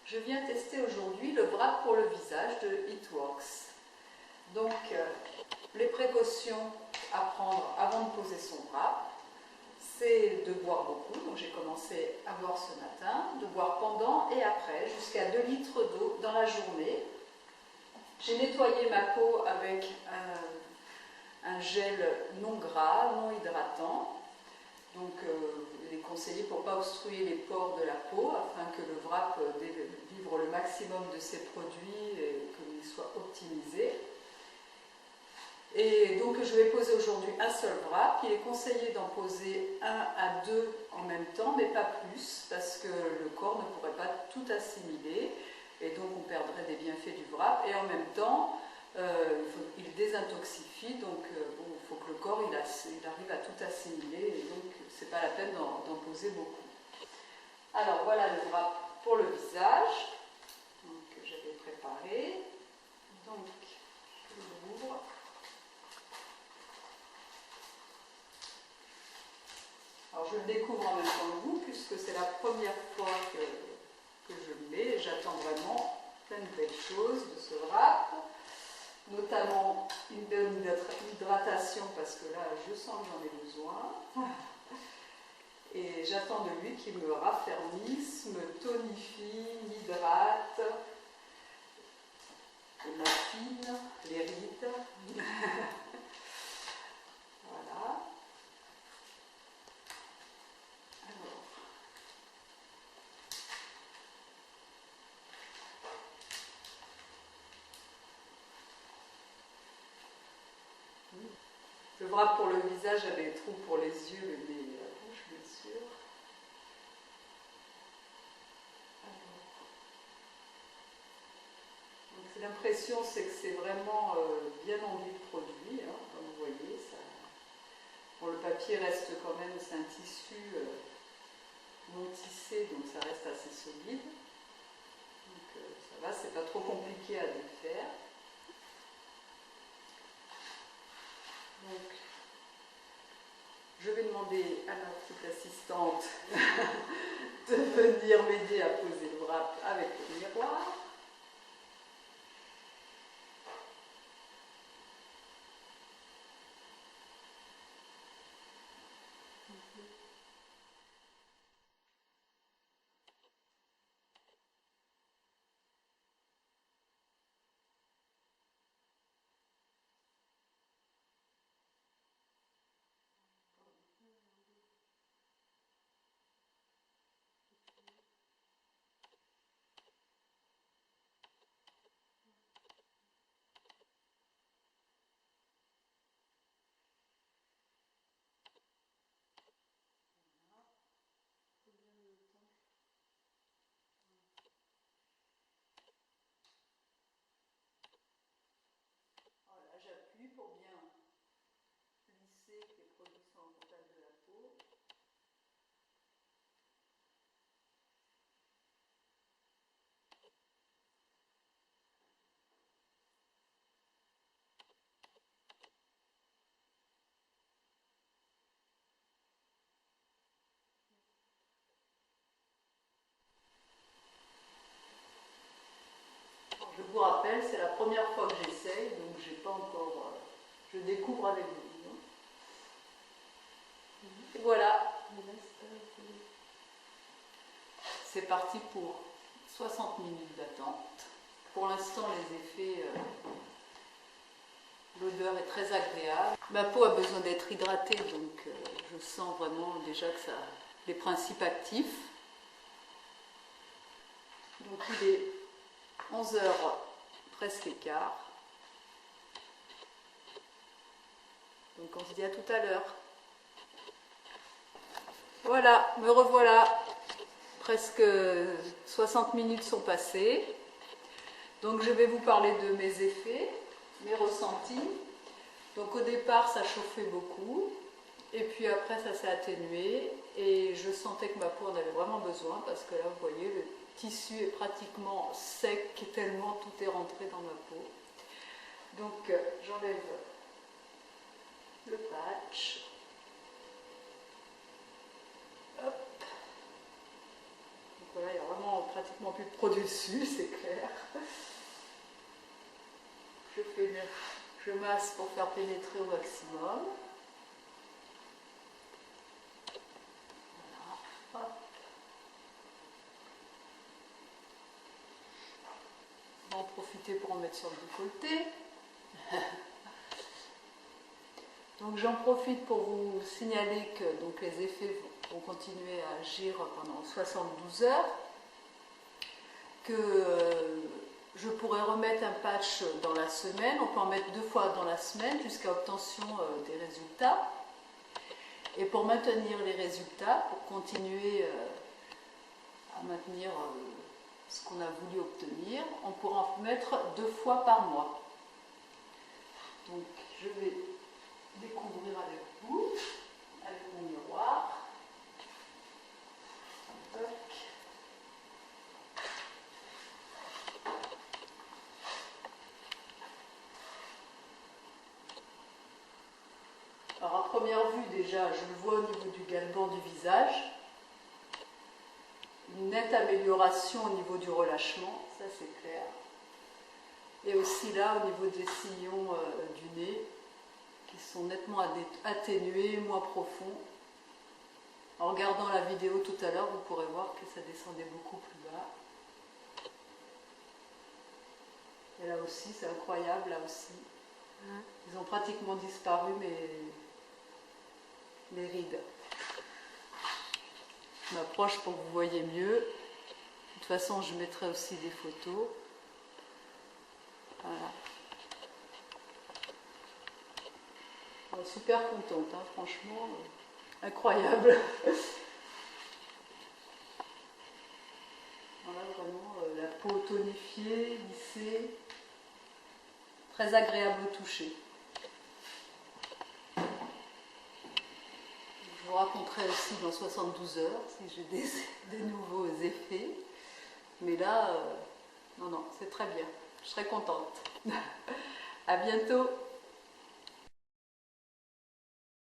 Je viens tester aujourd'hui le wrap pour le visage de It-Works. Donc, les précautions à prendre avant de poser son wrap, c'est de boire beaucoup. Donc, j'ai commencé à boire ce matin, de boire pendant et après, jusqu'à 2 litres d'eau dans la journée. J'ai nettoyé ma peau avec un gel non gras, non hydratant. Donc, il est conseillé pour ne pas obstruer les pores de la peau, afin que le wrap livre le maximum de ses produits et qu'il soit optimisé. Et donc, je vais poser aujourd'hui un seul wrap. Il est conseillé d'en poser 1 à 2 en même temps, mais pas plus, parce que le corps ne pourrait pas tout assimiler, et donc on perdrait des bienfaits du wrap. Et en même temps, il désintoxifie, donc bon, il faut que le corps il arrive à tout assimiler, et donc c'est pas la peine d'en poser beaucoup. Alors voilà le wrap pour le visage, que j'avais préparé. Donc je l'ouvre. Alors je le découvre en même temps que vous, puisque c'est la première fois que je le mets, et j'attends vraiment plein de belles choses de ce wrap. Notamment une bonne hydratation, parce que là je sens que j'en ai besoin, et j'attends de lui qu'il me raffermisse, me tonifie, m'hydrate, et m'affine les rides. Voilà. Alors, le wrap pour le visage avait des trous pour les yeux, le nez et la bouche, bien sûr. L'impression, c'est que c'est vraiment bien enduit le produit, hein, comme vous voyez. Ça... Bon, le papier reste quand même, c'est un tissu non tissé, donc ça reste assez solide. Donc ça va, c'est pas trop compliqué à défaire. Donc, je vais demander à ma petite assistante de venir m'aider à poser le wrap avec le miroir. Voilà, j'appuie pour bien lisser, que les produits soient en contact de la peau. Je vous rappelle, c'est la première fois que j'essaye, donc j'ai pas encore. Je découvre avec vous. Et voilà. C'est parti pour 60 minutes d'attente. Pour l'instant, les effets, l'odeur est très agréable. Ma peau a besoin d'être hydratée, donc je sens vraiment déjà que ça a les principes actifs. Donc il est 11h presque quart. Donc on se dit à tout à l'heure. Voilà, me revoilà. Presque 60 minutes sont passées. Donc je vais vous parler de mes effets, mes ressentis. Donc au départ ça chauffait beaucoup, et puis après ça s'est atténué, et je sentais que ma peau en avait vraiment besoin, parce que là vous voyez le tissu est pratiquement sec, tellement tout est rentré dans ma peau. Donc j'enlève le patch. Hop. Donc voilà, il n'y a vraiment pratiquement pratiquement plus de produit dessus, c'est clair. Je masse pour faire pénétrer au maximum. Voilà. Hop. On va en profiter pour en mettre sur le décolleté. Donc j'en profite pour vous signaler que donc, les effets vont continuer à agir pendant 72 heures, que je pourrais remettre un patch dans la semaine, on peut en mettre 2 fois dans la semaine jusqu'à obtention des résultats. Et pour maintenir les résultats, pour continuer à maintenir ce qu'on a voulu obtenir, on pourra en mettre 2 fois par mois. Donc je vais découvrir avec vous, avec mon miroir. Tac. Alors à première vue déjà, je le vois au niveau du galban du visage. Une nette amélioration au niveau du relâchement, ça c'est clair. Et aussi là au niveau des sillons du nez, qui sont nettement atténués, moins profonds. En regardant la vidéo tout à l'heure, vous pourrez voir que ça descendait beaucoup plus bas. Et là aussi, c'est incroyable, là aussi. Ils ont pratiquement disparu, les rides. Je m'approche pour que vous voyez mieux. De toute façon, je mettrai aussi des photos. Voilà. Super contente, hein, franchement, incroyable. Voilà, vraiment la peau tonifiée, lissée, très agréable au toucher. Je vous raconterai aussi dans 72 heures si j'ai des nouveaux effets. Mais là, non, c'est très bien. Je serai contente. À bientôt.